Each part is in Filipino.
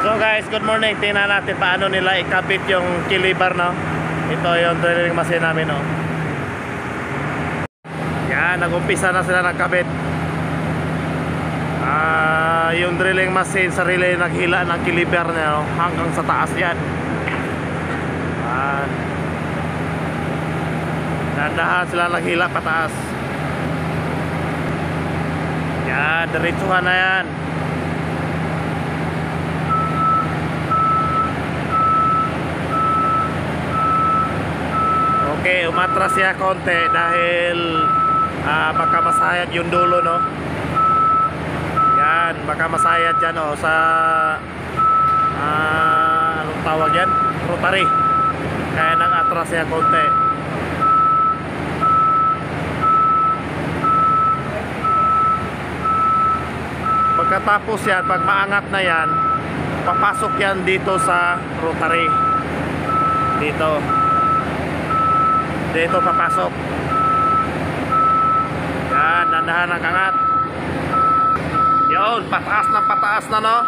So guys, good morning. Tingnan natin paano nila ikabit yung kilibar, no? Ito yung drilling machine namin, no? Yan, nag-umpisa na sila nagkabit. Yung drilling machine sarili naghila ng kilibar niya, no? Hanggang sa taas yan. Dahan-dahan sila naghila pataas. Yan, diretsuhan na yan. Okay, umatras siya konti dahil baka masayad yung dulo, no? Yan, baka masayad dyan, oh, sa anong tawag yan? Rotary. Kaya nag-atras siya konti. Pagkatapos yan, pag maangat na yan, papasok yan dito sa rotary. Dito papasok. Yan, nandahan ang angat. Yun, pataas na, no?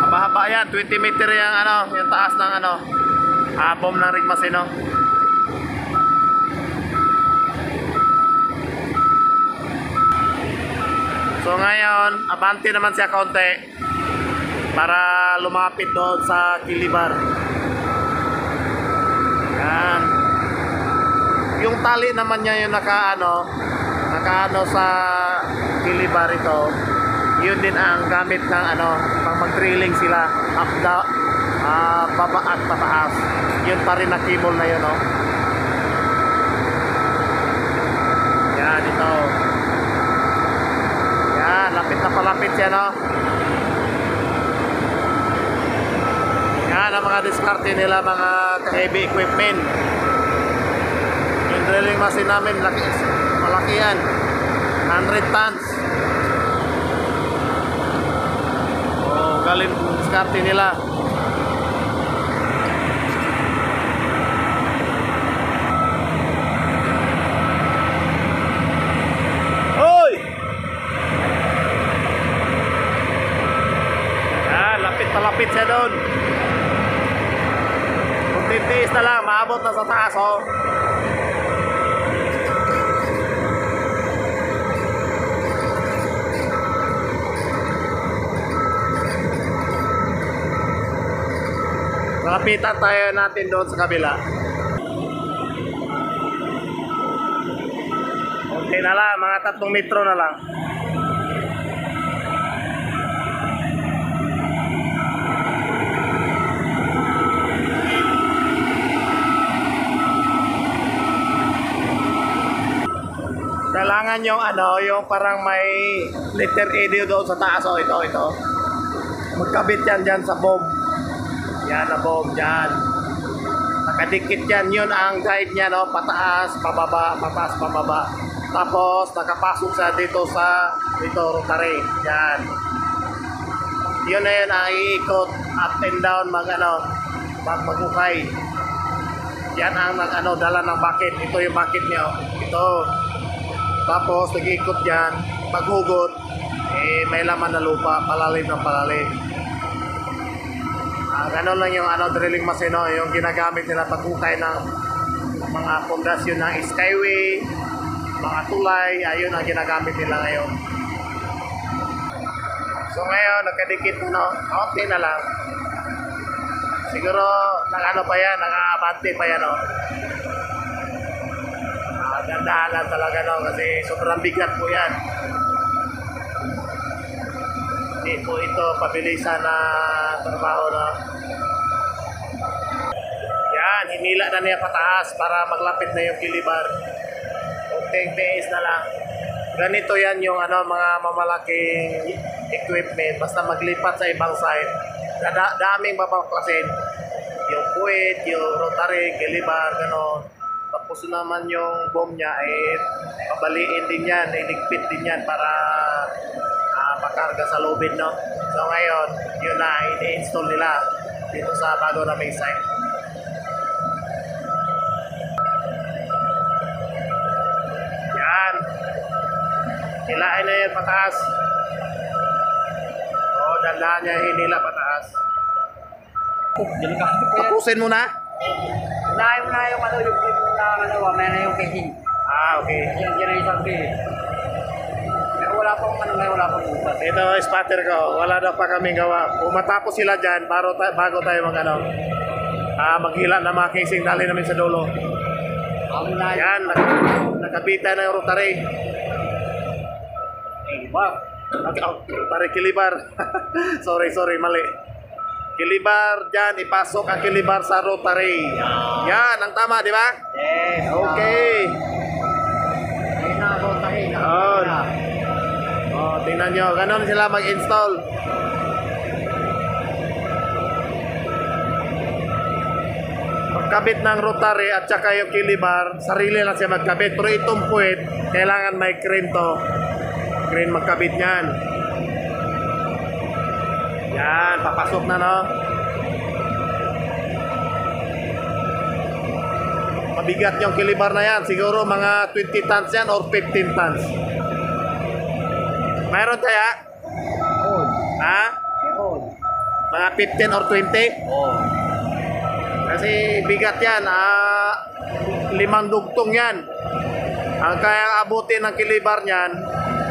Haba-haba yan, 20 meter yung yung taas ng bomb ng rig machine, no? So ngayon, abante naman siya konti para lumapit doon sa kilibar. Yan. Yung tali naman niya yung nakaano sa kilibar ito. Yun din ang gamit ng pang mag-drilling sila up down, baba at pataas. Yun pa rin na cable na yun, no? Yan, ito. Yan, lapit na palapit siya, no? Yan ang mga diskarte nila, mga heavy equipment. Yung drilling machine namin, malaki yan. 100 tons. Oh, galing diskarte nila. Hoy! Yan, lapit siya doon. Titiis na lang, maabot na sa taas, oh. Malapitan tayo natin doon sa kabila. Okay na lang, mga 3 metro na lang. Kailangan yung yung parang may letter A doon sa taas, oh, ito. Magkabit yan dyan sa bomb. Yan na bomb dyan. Nakadikit yan, yun ang guide niya, no? Pataas, pababa, pataas, pababa. Tapos nakapasok siya dito sa rotary. Yan. Yun na yun ang iikot up and down magukay. Yan ang dala ng bucket. Ito yung bucket niya, oh. Ito. Tapos nag-iikot dyan, paghugot, may laman na lupa, palalim ng palalim. Ganon lang yung drilling machine, no? Yung ginagamit nila paghukay ng mga pundasyon ng skyway, mga tulay, ayun ang ginagamit nila ngayon. So ngayon, nagkadikit konti na lang. Siguro, pa yan, naka-abante pa yan, no? Dandahan talaga, no? Kasi sobrang bigat po yan. Hindi po ito pabilisan na trabaho, no? Yan, hinila na niya pataas para maglapit na yung kilibar. Kunting tiis na lang. Ganito yan yung mga mamalaking equipment. Basta maglipat sa ibang side, daming mapaklasin. Yung puwit, yung rotary, kilibar, gano'n. Tapos naman yung bomb niya pabaliin din yan, iligpit din yan para makarga sa lubid, no? So ngayon, yun na i-install nila dito sa bago naming site. Yan. Hilain na yan pataas. dandahan niya hinila pataas. Delikado po yan. Tapusin mo na? Unahin mo na yung ano, yung mamaya na yung casing. Okay. Yan na yung isang key. Pero wala pong ano ngayon, wala pong butas. Ito, spotter ko. Wala na pa kaming gawa. Kung matapos sila dyan, bago tayo maghila na mga casing, dali namin sa dulo. Yan, nakabita na yung rotary. Rotary kilibar. sorry, mali. Kilibar dyan, ipasok ang kilibar sa rotary. Yan, ang tama, di ba? Yes. Okay. Ayun na, rotary. Oh. Tingnan nyo, ganun sila mag-install. Magkabit ng rotary at saka yung kilibar, sarili lang siya magkabit. Pero itong puwet, kailangan may crane to. Crane magkabit niyan. Yan, papasok na, no? Mabigat yung kilibar na yan. Siguro mga 20 tons yan or 15 tons. Mayroon kaya? On. Ha? On. Mga 15 or 20? On. Kasi bigat yan. 5 dugtong yan. Ang kaya abutin ng kilibar niyan,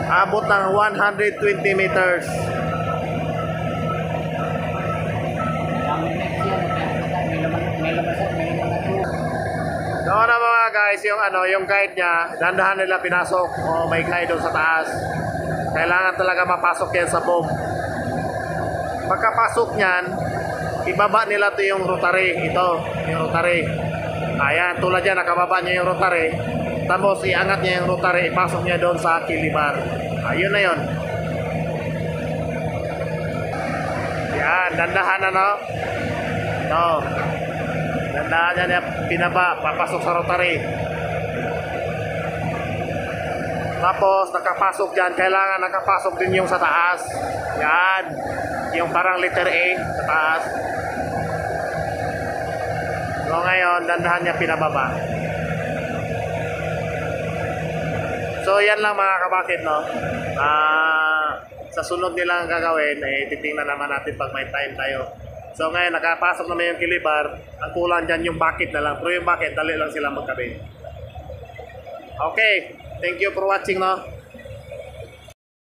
abot ng 120 meters. Doon na mga guys, yung guide niya, dandahan nila pinasok. May guide doon sa taas. Kailangan talaga mapasok yan sa bomb. Pagkapasok niyan, ibaba nila to yung rotary. Ito, yung rotary. Ayan, tulad yan, nakababa niya yung rotary. Tapos iangat niya yung rotary, ipasok niya doon sa kilibar. Ayun na yun. Yan, dandahan na, no? Ito. Dandahan niya pinaba, papasok sa rotary. Tapos nakapasok dyan, kailangan nakapasok din yung sa taas. Yan. Yung parang letter A sa taas. So ngayon, dandahan niya pinababa. So yan lang mga kabakit, no? Sa sunod nilang gagawin, titingnan naman natin pag may time tayo. So ngayon, nakapasok naman yung kilibar. Ang kulang dyan yung bucket na lang. Pero yung bucket, dali lang sila magkabit. Okay. Thank you for watching, no?